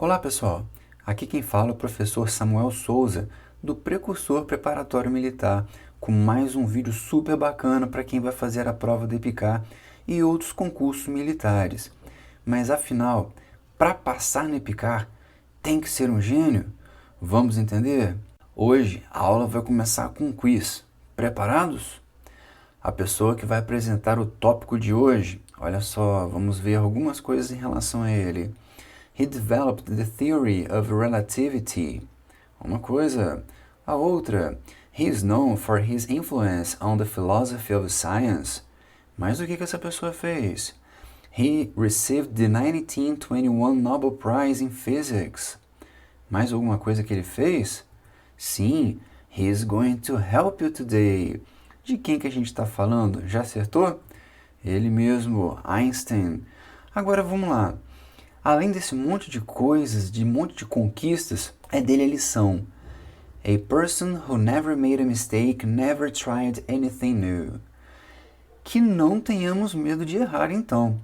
Olá pessoal, aqui quem fala é o professor Samuel Souza, do Precursor Preparatório Militar, com mais um vídeo super bacana para quem vai fazer a prova do EPICAR e outros concursos militares. Mas afinal, para passar no EPICAR, tem que ser um gênio? Vamos entender? Hoje a aula vai começar com um quiz. Preparados? A pessoa que vai apresentar o tópico de hoje, olha só, vamos ver algumas coisas em relação a ele. He developed the theory of relativity. Uma coisa. A outra. He is known for his influence on the philosophy of science. Mas o que essa pessoa fez? He received the 1921 Nobel Prize in Physics. Mais alguma coisa que ele fez? Sim, he is going to help you today. De quem que a gente está falando? Já acertou? Ele mesmo, Einstein. Agora vamos lá. Além desse monte de coisas, de monte de conquistas, é dele a lição. A person who never made a mistake, never tried anything new. Que não tenhamos medo de errar, então.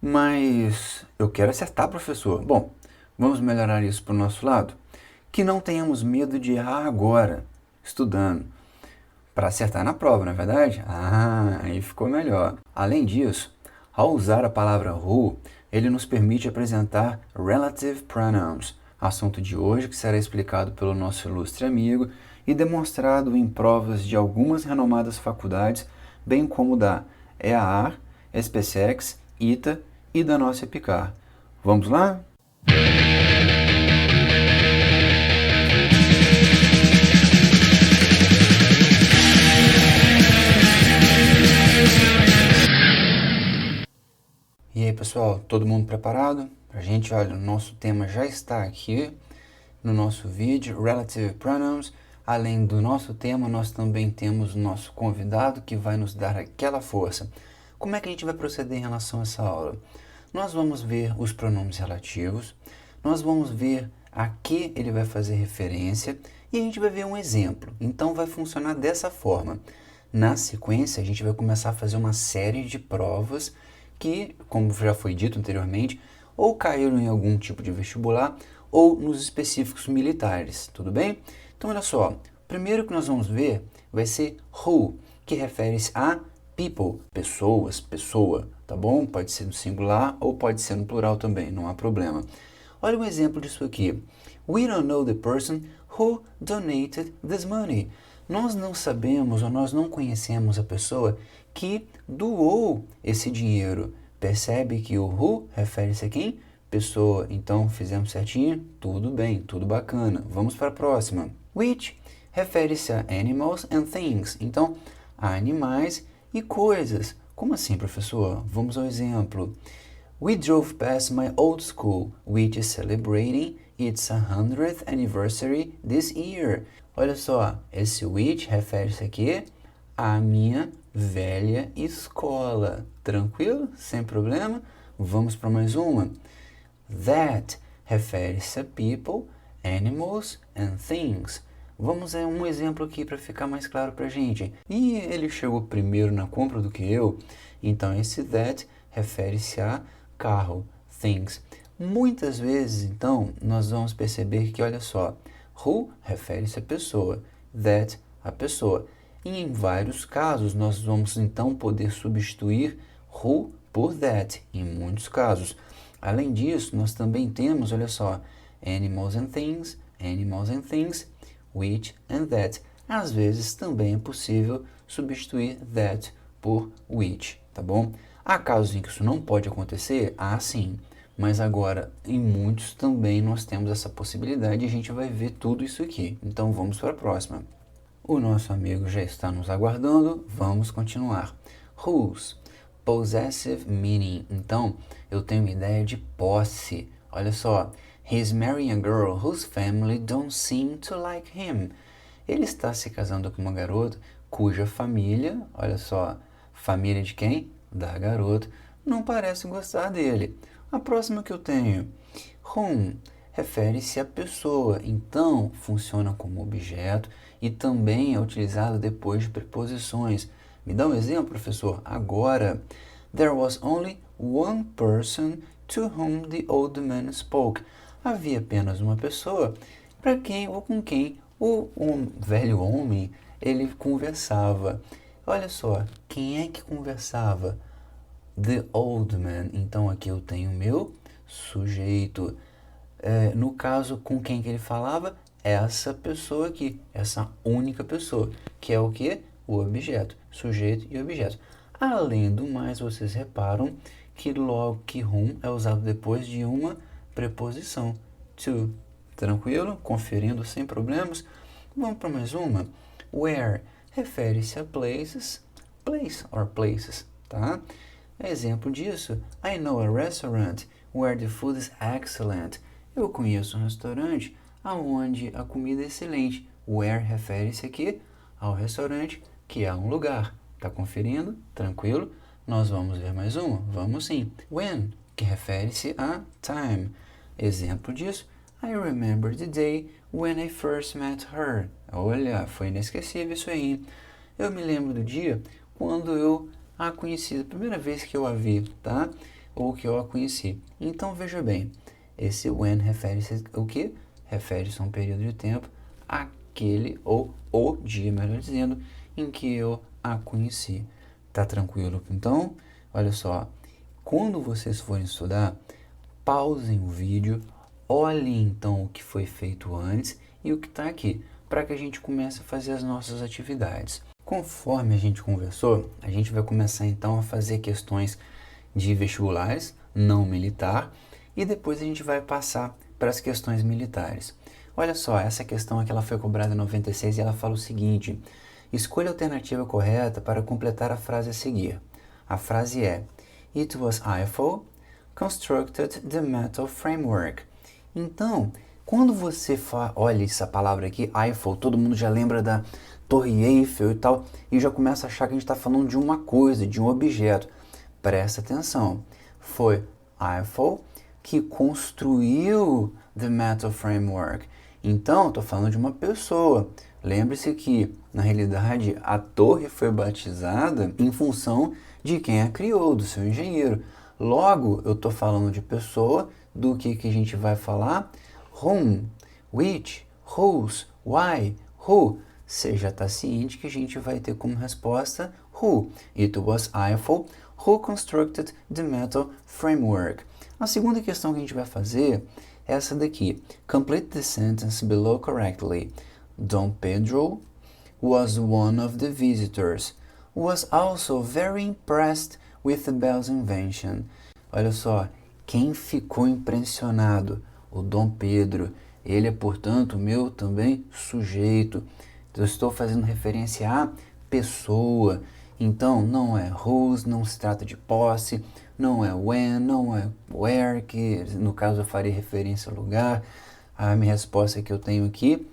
Mas eu quero acertar, professor. Bom, vamos melhorar isso para o nosso lado? Que não tenhamos medo de errar agora, estudando. Para acertar na prova, não é verdade? Ah, aí ficou melhor. Além disso, ao usar a palavra who, ele nos permite apresentar relative pronouns, assunto de hoje que será explicado pelo nosso ilustre amigo e demonstrado em provas de algumas renomadas faculdades, bem como da EAR, SpaceX, ITA e da nossa EPICAR. Vamos lá? E aí pessoal, todo mundo preparado? A gente, olha, o nosso tema já está aqui no nosso vídeo, Relative Pronouns. Além do nosso tema, nós também temos o nosso convidado que vai nos dar aquela força. Como é que a gente vai proceder em relação a essa aula? Nós vamos ver os pronomes relativos, nós vamos ver a que ele vai fazer referência e a gente vai ver um exemplo. Então vai funcionar dessa forma. Na sequência, a gente vai começar a fazer uma série de provas que, como já foi dito anteriormente, ou caíram em algum tipo de vestibular ou nos específicos militares, tudo bem? Então, olha só, o primeiro que nós vamos ver vai ser who, que refere-se a people, pessoas, pessoa, tá bom? Pode ser no singular ou pode ser no plural também, não há problema. Olha um exemplo disso aqui. We don't know the person who donated this money. Nós não sabemos ou nós não conhecemos a pessoa que doou esse dinheiro. Percebe que o who refere-se a quem? Pessoa. Então, fizemos certinho? Tudo bem, tudo bacana. Vamos para a próxima. Which refere-se a animals and things. Então, a animais e coisas. Como assim, professor? Vamos ao exemplo. We drove past my old school, which is celebrating its 100th anniversary this year. Olha só, esse which refere-se aqui à minha velha escola. Tranquilo? Sem problema? Vamos para mais uma. That refere-se a people, animals and things. Vamos a um exemplo aqui para ficar mais claro para a gente. E ele chegou primeiro na compra do que eu, então esse that refere-se a carro, things. Muitas vezes, então, nós vamos perceber que, olha só, who refere-se a pessoa, that a pessoa. E em vários casos, nós vamos então poder substituir who por that, em muitos casos. Além disso, nós também temos, olha só, animals and things, which and that. Às vezes também é possível substituir that por which, tá bom? Há casos em que isso não pode acontecer? Ah, sim. Mas agora, em muitos também nós temos essa possibilidade e a gente vai ver tudo isso aqui. Então vamos para a próxima. O nosso amigo já está nos aguardando, vamos continuar. Whose, possessive meaning. Então, eu tenho uma ideia de posse. Olha só, he's marrying a girl whose family don't seem to like him. Ele está se casando com uma garota cuja família, olha só, família de quem? Da garota, não parece gostar dele. A próxima que eu tenho, whom, refere-se à pessoa, então funciona como objeto e também é utilizado depois de preposições. Me dá um exemplo, professor? Agora, there was only one person to whom the old man spoke. havia apenas uma pessoa para quem ou com quem o velho homem ele conversava. Olha só, quem é que conversava? The old man. Então aqui eu tenho meu sujeito. No caso, com quem que ele falava? Essa pessoa aqui, essa única pessoa, que é o que? O objeto, sujeito e objeto. Além do mais, vocês reparam que logo que whom é usado depois de uma preposição, to. Tranquilo? Conferindo sem problemas. Vamos para mais uma. Where refere-se a places, place or places, tá? Exemplo disso, I know a restaurant where the food is excellent. Eu conheço um restaurante onde a comida é excelente. Where refere-se aqui ao restaurante, que é um lugar. Tá conferindo? Tranquilo? Nós vamos ver mais uma? Vamos sim. When, que refere-se a time. Exemplo disso, I remember the day when I first met her. Olha, foi inesquecível isso aí. Eu me lembro do dia quando eu a conheci, a primeira vez que eu a vi, tá? Ou que eu a conheci. Então, veja bem, esse when refere-se ao quê? Refere-se a um período de tempo, aquele, ou o dia, melhor dizendo, em que eu a conheci. Tá tranquilo? Então, olha só, quando vocês forem estudar, pausem o vídeo, olhem então o que foi feito antes e o que está aqui, para que a gente comece a fazer as nossas atividades. Conforme a gente conversou, a gente vai começar então a fazer questões de vestibulares, não militar, e depois a gente vai passar para as questões militares. Olha só, essa questão aqui ela foi cobrada em 96 e ela fala o seguinte: escolha a alternativa correta para completar a frase a seguir. A frase é: It was Eiffel constructed the metal framework. Então, quando você olha essa palavra aqui, Eiffel, todo mundo já lembra da Torre Eiffel e tal, e já começa a achar que a gente está falando de uma coisa, de um objeto. Presta atenção, foi Eiffel que construiu the metal framework. Então, estou falando de uma pessoa. Lembre-se que, na realidade, a torre foi batizada em função de quem a criou, do seu engenheiro. Logo, eu estou falando de pessoa, do que a gente vai falar? Whom, which, whose, why, who. Você já está ciente que a gente vai ter como resposta who. It was Eiffel who constructed the metal framework. A segunda questão que a gente vai fazer é essa daqui. Complete the sentence below correctly. Dom Pedro was one of the visitors. Was also very impressed with the bell's invention. Olha só, quem ficou impressionado? O Dom Pedro. Ele é, portanto, meu também sujeito. Eu estou fazendo referência à pessoa. Então, não é whose, não se trata de posse, não é when, não é where, que no caso eu farei referência ao lugar. A minha resposta que eu tenho aqui,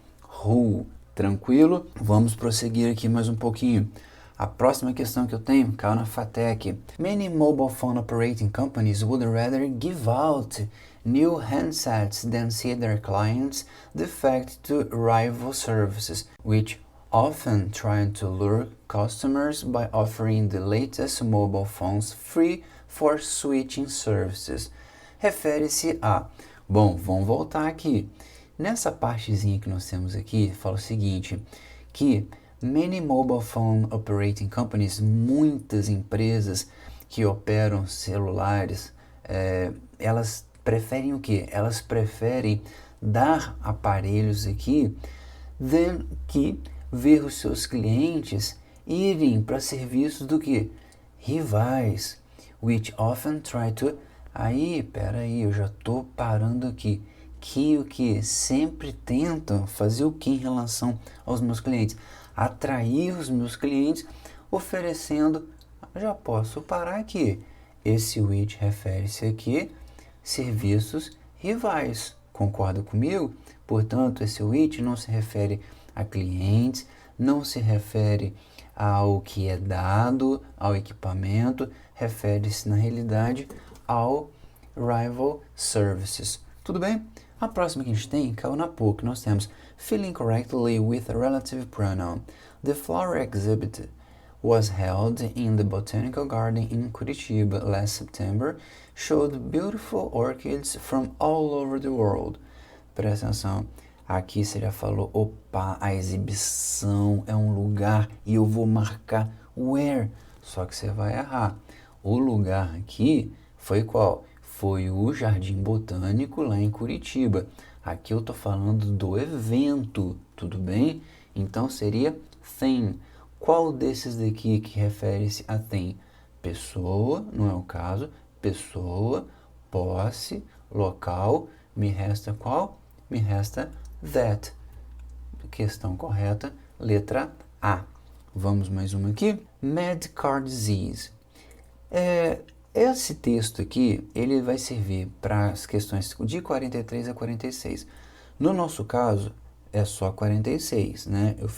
who. Tranquilo? Vamos prosseguir aqui mais um pouquinho. A próxima questão que eu tenho caiu na FATEC. Many mobile phone operating companies would rather give out new handsets than see their clients defect to rival services, which often try to lure customers by offering the latest mobile phones free for switching services. Refere-se a... Bom, vamos voltar aqui. Nessa partezinha que nós temos aqui, fala o seguinte, que many mobile phone operating companies, muitas empresas que operam celulares, elas preferem o quê? Elas preferem dar aparelhos aqui than que ver os seus clientes irem para serviços do que? Rivais, which often try to... Peraí, eu já estou parando aqui. Que o que? Sempre tentam fazer o que em relação aos meus clientes? Atrair os meus clientes oferecendo... Já posso parar aqui. Esse which refere-se aqui serviços rivais. Concorda comigo? Portanto, esse which não se refere a clientes, não se refere ao que é dado, ao equipamento, refere-se na realidade ao rival services. Tudo bem? A próxima que a gente tem caiu na PUC. Nós temos filling correctly with a relative pronoun. The flower exhibited was held in the Botanical Garden in Curitiba last September showed beautiful orchids from all over the world. Presta atenção. Aqui você já falou, opa, a exibição é um lugar e eu vou marcar where. Só que você vai errar. O lugar aqui foi qual? Foi o Jardim Botânico lá em Curitiba. Aqui eu tô falando do evento, tudo bem? Então seria thing. Qual desses daqui que refere-se a thing? Pessoa, não é o caso. Pessoa, posse, local. Me resta qual? Me resta that. Questão correta, letra A. Vamos mais uma aqui. Mad car disease. Esse texto aqui, ele vai servir para as questões de 43 a 46. No nosso caso, é só 46, né? Eu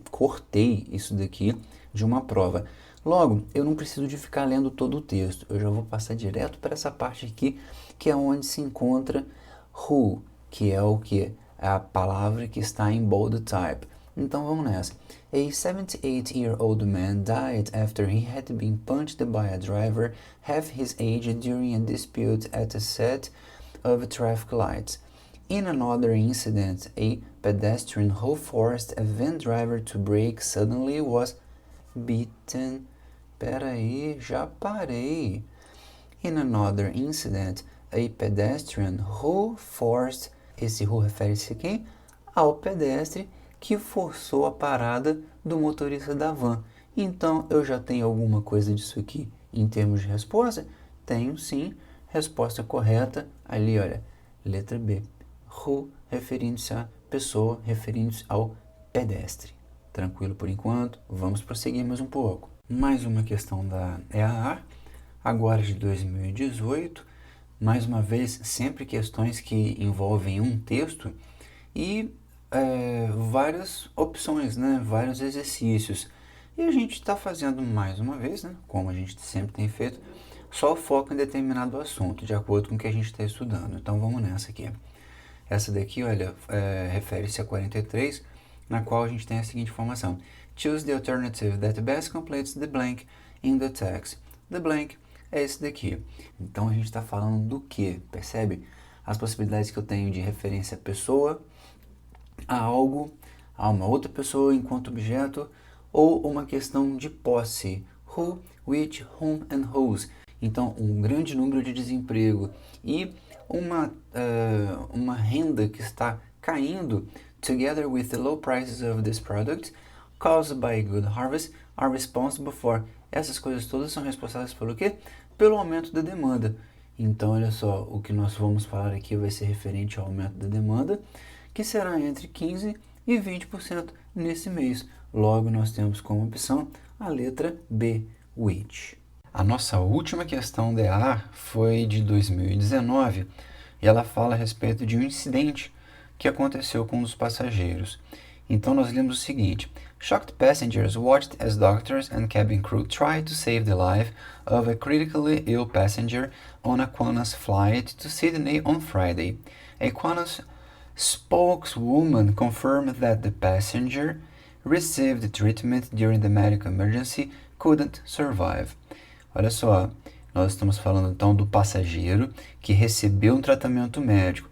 cortei isso daqui de uma prova. Logo, eu não preciso de ficar lendo todo o texto. Eu já vou passar direto para essa parte aqui, que é onde se encontra who, que é o que? A palavra que está em bold type. Então vamos nessa. A 78-year-old man died after he had been punched by a driver half his age during a dispute at a set of traffic lights. In another incident, a pedestrian who forced a van driver to brake suddenly was beaten. Peraí, já parei. In another incident, a pedestrian who forced... Esse who refere-se a quem? Ao pedestre que forçou a parada do motorista da van. Então, eu já tenho alguma coisa disso aqui em termos de resposta? Tenho sim. Resposta correta, ali olha, letra B. Who, referindo-se à pessoa, referindo-se ao pedestre. Tranquilo por enquanto? Vamos prosseguir mais um pouco. Mais uma questão da EAA, agora de 2018. Mais uma vez, sempre questões que envolvem um texto e várias opções, né? Vários exercícios. E a gente está fazendo mais uma vez, né? Como a gente sempre tem feito, só o foco em determinado assunto, de acordo com o que a gente está estudando. Então vamos nessa aqui. Essa daqui, olha, refere-se a 43, na qual a gente tem a seguinte informação. Choose the alternative that best completes the blank in the text. The blank é esse daqui. Então a gente está falando do que? Percebe? As possibilidades que eu tenho de referência a pessoa, a algo, a uma outra pessoa enquanto objeto, ou uma questão de posse. Who, which, whom and whose. Então, um grande número de desemprego e uma renda que está caindo, together with the low prices of this product, caused by a good harvest, are responsible for. Essas coisas todas são responsáveis pelo quê? Pelo aumento da demanda. Então, olha só, o que nós vamos falar aqui vai ser referente ao aumento da demanda, que será entre 15% e 20% nesse mês. Logo, nós temos como opção a letra B, which. A nossa última questão da EA foi de 2019 e ela fala a respeito de um incidente que aconteceu com um dos passageiros. Então, nós lemos o seguinte. Shocked passengers watched as doctors and cabin crew tried to save the life of a critically ill passenger on a Qantas flight to Sydney on Friday. A Qantas spokeswoman confirmed that the passenger received treatment during the medical emergency, couldn't survive. Olha só, nós estamos falando então do passageiro que recebeu um tratamento médico.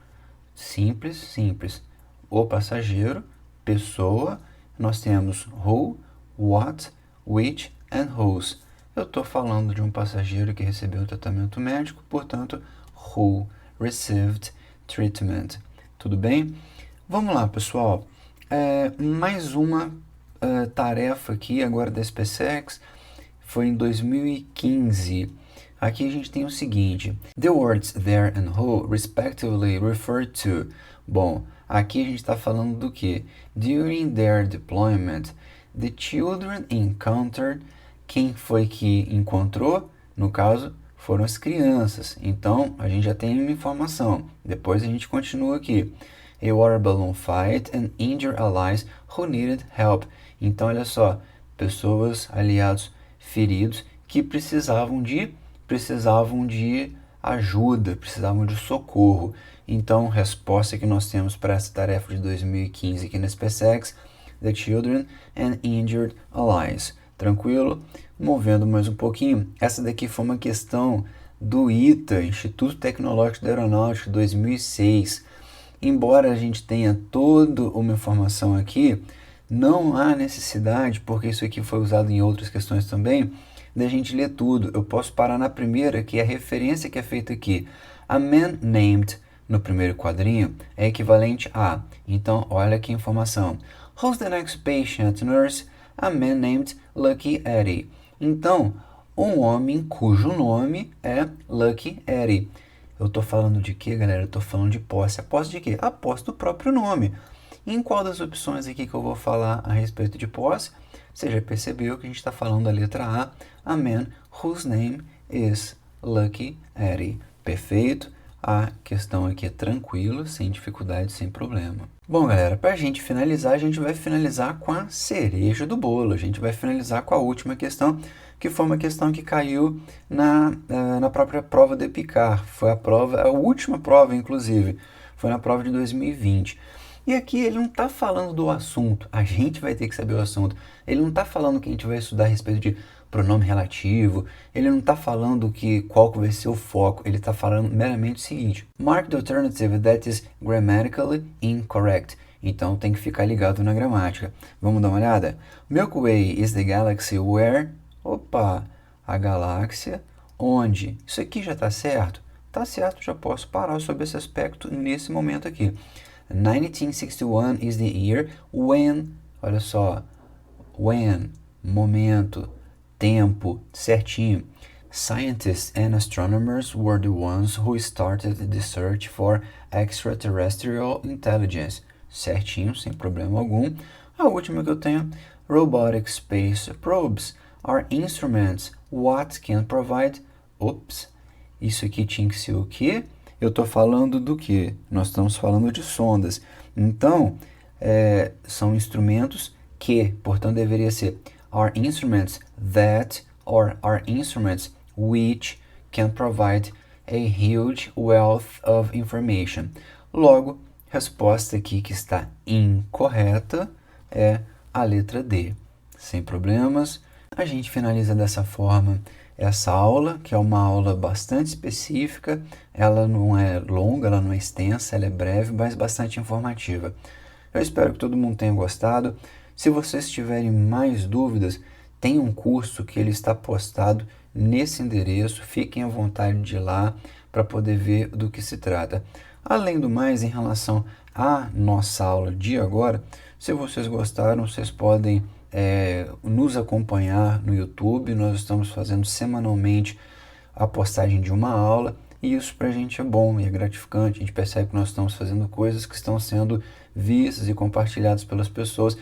Simples, simples. O passageiro, pessoa, nós temos who, what, which and whose. Eu estou falando de um passageiro que recebeu um tratamento médico, portanto, who received treatment. Tudo bem? Vamos lá, pessoal. Mais uma tarefa aqui agora da SpaceX. Foi em 2015. Aqui a gente tem o seguinte. The words there and who respectively refer to. Bom, aqui a gente está falando do que? During their deployment, the children encountered. Quem foi que encontrou? No caso, foram as crianças. Então, a gente já tem uma informação. Depois a gente continua aqui. A water balloon fight and injured allies who needed help. Então, olha só. Pessoas, aliados feridos que precisavam de ajuda, precisavam de socorro. Então, resposta que nós temos para essa tarefa de 2015 aqui na SpaceX, the children and injured allies. Tranquilo? Movendo mais um pouquinho, essa daqui foi uma questão do ITA, Instituto Tecnológico da Aeronáutica, 2006. Embora a gente tenha toda uma informação aqui, não há necessidade, porque isso aqui foi usado em outras questões também, da gente ler tudo. Eu posso parar na primeira, que é a referência que é feita aqui. A man named, no primeiro quadrinho, é equivalente a. Então, olha que informação. Who's the next patient, nurse? A man named Lucky Eddie. Então, um homem cujo nome é Lucky Eddie. Eu tô falando de quê, galera? Eu tô falando de posse. A posse de quê? A posse do próprio nome. Em qual das opções aqui que eu vou falar a respeito de posse? Você já percebeu que a gente está falando da letra A man whose name is Lucky Eddie. Perfeito? A questão aqui é tranquila, sem dificuldade, sem problema. Bom, galera, para a gente finalizar, a gente vai finalizar com a cereja do bolo. A gente vai finalizar com a última questão, que foi uma questão que caiu na própria prova do EPICAR. Foi a última prova, inclusive. Foi na prova de 2020. E aqui ele não está falando do assunto, a gente vai ter que saber o assunto. Ele não está falando que a gente vai estudar a respeito de pronome relativo, ele não está falando qual que vai ser o foco, ele está falando meramente o seguinte: mark the alternative that is grammatically incorrect. Então tem que ficar ligado na gramática. Vamos dar uma olhada? Milky Way is the galaxy where... Opa! A galáxia onde? Isso aqui já está certo? Está certo, já posso parar sobre esse aspecto nesse momento aqui. 1961 is the year when, olha só, when, momento, tempo, certinho. Scientists and astronomers were the ones who started the search for extraterrestrial intelligence. Certinho, sem problema algum. A última que eu tenho, robotic space probes are instruments what can provide... Ops, isso aqui tinha que ser o quê? Eu estou falando do quê? Nós estamos falando de sondas. Então, são instrumentos que, portanto, deveria ser are instruments that or are instruments which can provide a huge wealth of information. Logo, resposta aqui que está incorreta é a letra D. Sem problemas. A gente finaliza dessa forma essa aula, que é uma aula bastante específica. Ela não é longa, ela não é extensa, ela é breve, mas bastante informativa. Eu espero que todo mundo tenha gostado. Se vocês tiverem mais dúvidas, tem um curso que ele está postado nesse endereço. Fiquem à vontade de ir lá para poder ver do que se trata. Além do mais, em relação à nossa aula de agora, se vocês gostaram, vocês podem nos acompanhar no YouTube. Nós estamos fazendo semanalmente a postagem de uma aula e isso para a gente é bom e é gratificante. A gente percebe que nós estamos fazendo coisas que estão sendo vistas e compartilhadas pelas pessoas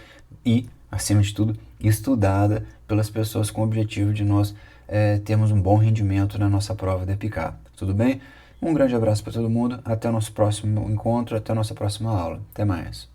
e, acima de tudo, estudada pelas pessoas com o objetivo de nós termos um bom rendimento na nossa prova de EPICAR. Tudo bem? Um grande abraço para todo mundo, até o nosso próximo encontro, até a nossa próxima aula. Até mais!